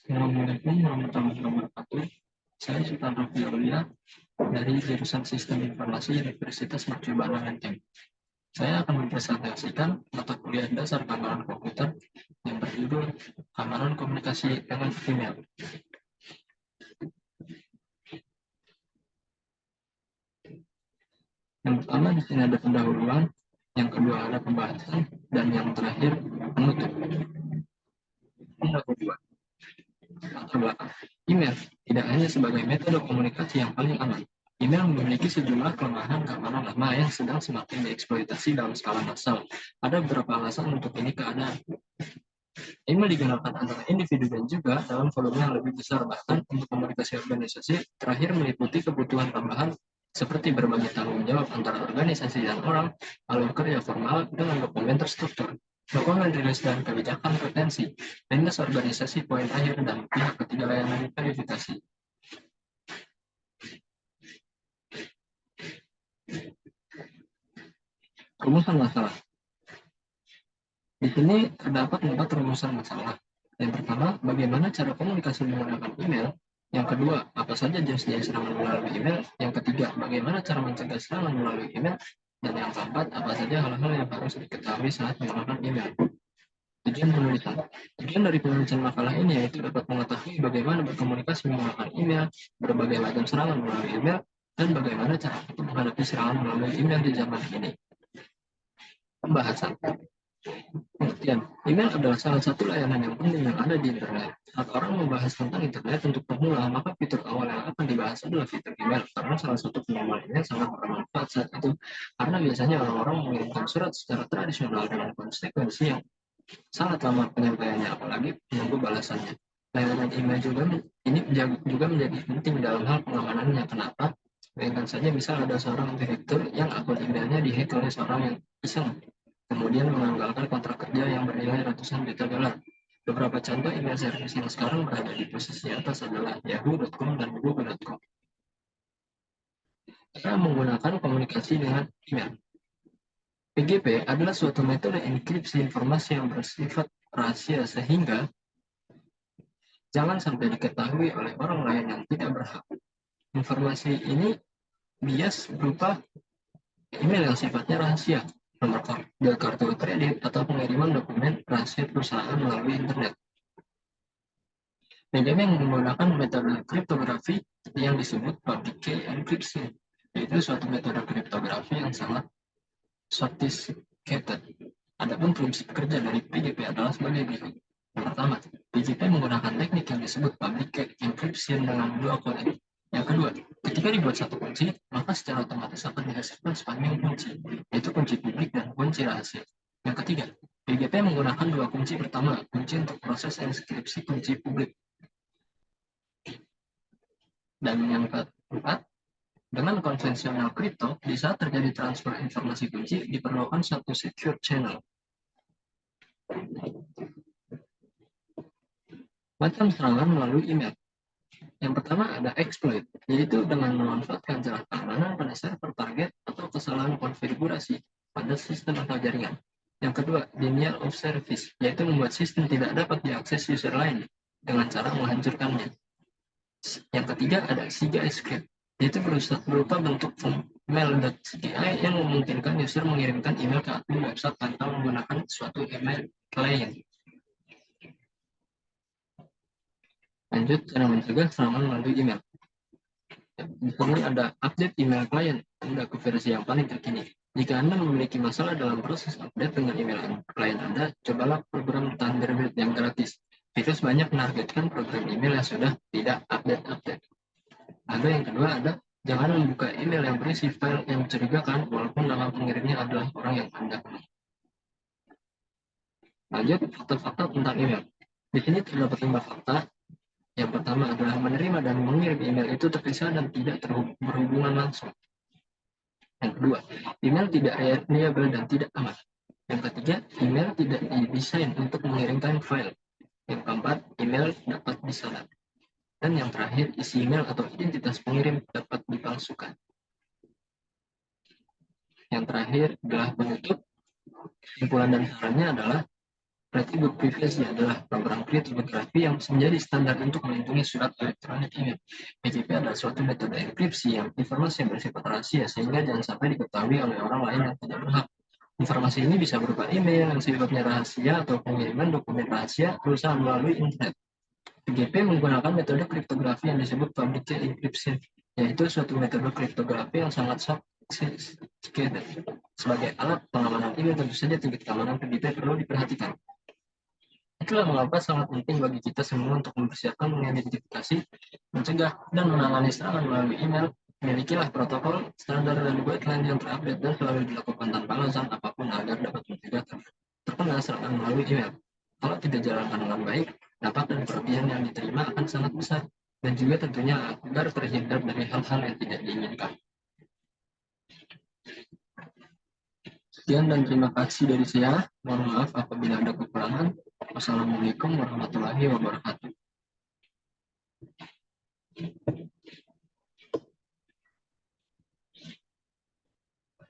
Assalamualaikum warahmatullahi wabarakatuh. Saya Sultan Rafi Aulia dari jurusan Sistem Informasi Universitas Mercubuana Menteng. Saya akan mempresentasikan mata kuliah dasar keamanan komputer yang berjudul Keamanan Komunikasi dengan Email. Yang pertama di sini ada pendahuluan, yang kedua ada pembahasan, dan yang terakhir penutup. Yang kedua, latar belakang. Email tidak hanya sebagai metode komunikasi yang paling aman. Email memiliki sejumlah kelemahan keamanan lama yang sedang semakin dieksploitasi dalam skala massal. Ada beberapa alasan untuk ini keadaan. Email digunakan antara individu dan juga dalam volume yang lebih besar, bahkan untuk komunikasi organisasi terakhir meliputi kebutuhan tambahan seperti berbagi tanggung jawab antara organisasi dan orang, alur kerja formal dengan dokumen terstruktur, dokumen rilis dan kebijakan retensi, lintas organisasi poin akhir dan pihak ketiga layanan verifikasi. Rumusan masalah. Di sini terdapat 4 rumusan masalah. Yang pertama, bagaimana cara komunikasi menggunakan email. Yang kedua, apa saja jenis-jenis serangan melalui email. Yang ketiga, bagaimana cara mencegah serangan melalui email. Dan yang keempat, apa saja hal-hal yang harus diketahui saat menggunakan email. Tujuan penulisan. Tujuan dari penulisan makalah ini yaitu dapat mengetahui bagaimana berkomunikasi menggunakan email, berbagai macam serangan melalui email, dan bagaimana cara untuk menghadapi serangan melalui email di zaman ini. Pembahasan. Pengertian, email adalah salah satu layanan yang penting yang ada di internet. Saat orang membahas tentang internet untuk pemula, maka fitur awal yang akan dibahas adalah fitur email, karena salah satu penyambal email sangat bermanfaat saat itu, karena biasanya orang-orang mengirimkan surat secara tradisional dengan konsekuensi yang sangat lama penyampaiannya, apalagi menunggu balasannya. Layanan email juga menjadi penting dalam hal pengamanannya. Kenapa? Bayangkan saja misal ada seorang direktur yang akun emailnya dihack oleh seorang yang iseng, kemudian menanggalkan kontrak kerja yang bernilai ratusan juta dolar. Beberapa contoh email service yang sekarang berada di posisi atas adalah yahoo.com dan google.com. Cara menggunakan komunikasi dengan email. PGP adalah suatu metode enkripsi informasi yang bersifat rahasia sehingga jangan sampai diketahui oleh orang lain yang tidak berhak. Informasi ini bias berupa email yang sifatnya rahasia, nomor kartu kredit, atau pengiriman dokumen rahasia perusahaan melalui internet. PGP menggunakan metode kriptografi yang disebut public key encryption, yaitu suatu metode kriptografi yang sangat sophisticated. Adapun prinsip kerja dari PGP adalah sebagai berikut. Yang pertama, PGP menggunakan teknik yang disebut public key encryption dengan dua kode. Yang kedua, ketika dibuat satu kunci, maka secara otomatis akan dihasilkan sepanjang kunci, yaitu kunci publik dan kunci rahasia. Yang ketiga, PGP menggunakan dua kunci. Pertama, kunci untuk proses enkripsi kunci publik. Dan yang keempat, dengan konvensional kripto, di saat terjadi transfer informasi kunci, diperlukan satu secure channel. Macam serangan melalui email. Yang pertama ada exploit, yaitu dengan memanfaatkan celah keamanan pada server target atau kesalahan konfigurasi pada sistem atau jaringan. Yang kedua, denial of service, yaitu membuat sistem tidak dapat diakses user lain dengan cara menghancurkannya. Yang ketiga ada CGI script, yaitu berupa bentuk mail.cgi yang memungkinkan user mengirimkan email ke admin website tanpa menggunakan suatu email client. Lanjut, cara mencegah serangan melalui email. Di sini ada update email client Anda ke versi yang paling terkini. Jika Anda memiliki masalah dalam proses update dengan email klien Anda, cobalah program Thunderbird yang gratis. Virus banyak menargetkan program email yang sudah tidak update. Ada yang kedua ada, jangan membuka email yang berisi file yang mencurigakan walaupun nama pengirimnya adalah orang yang Anda kenal. Lanjut, fakta-fakta tentang email. Di sini terdapat 5 fakta. Yang pertama adalah menerima dan mengirim email itu terpisah dan tidak berhubungan langsung. Yang kedua, email tidak reliable dan tidak aman. Yang ketiga, email tidak didesain untuk mengirimkan file. Yang keempat, email dapat disalahkan. Dan yang terakhir, isi email atau identitas pengirim dapat dipalsukan. Yang terakhir adalah penutup. Kesimpulan dan sarannya adalah Berarti good privacy adalah program kriptografi yang menjadi standar untuk melindungi surat elektronik email. PGP adalah suatu metode enkripsi yang informasi yang bersifat rahasia sehingga jangan sampai diketahui oleh orang lain yang tidak berhak. Informasi ini bisa berupa email yang sifatnya rahasia atau pengiriman dokumen rahasia perusahaan melalui internet. PGP menggunakan metode kriptografi yang disebut public key encryption, yaitu suatu metode kriptografi yang sangat sophisticated. Sebagai alat pengamanan email, tentu saja tingkat keamanan PGP perlu diperhatikan. Itulah mengapa sangat penting bagi kita semua untuk mempersiapkan, mengidentifikasi, mencegah, dan menangani serangan melalui email. Milikilah protokol, standar, dan guideline yang terupdate dan selalu dilakukan tanpa alasan apapun agar dapat mencegah terkena serangan melalui email. Kalau tidak dijalankan dengan baik, dampak dan kerugian yang diterima akan sangat besar, dan juga tentunya agar terhindar dari hal-hal yang tidak diinginkan. Sekian dan terima kasih dari saya. Mohon maaf apabila ada kekurangan. Wassalamualaikum warahmatullahi wabarakatuh.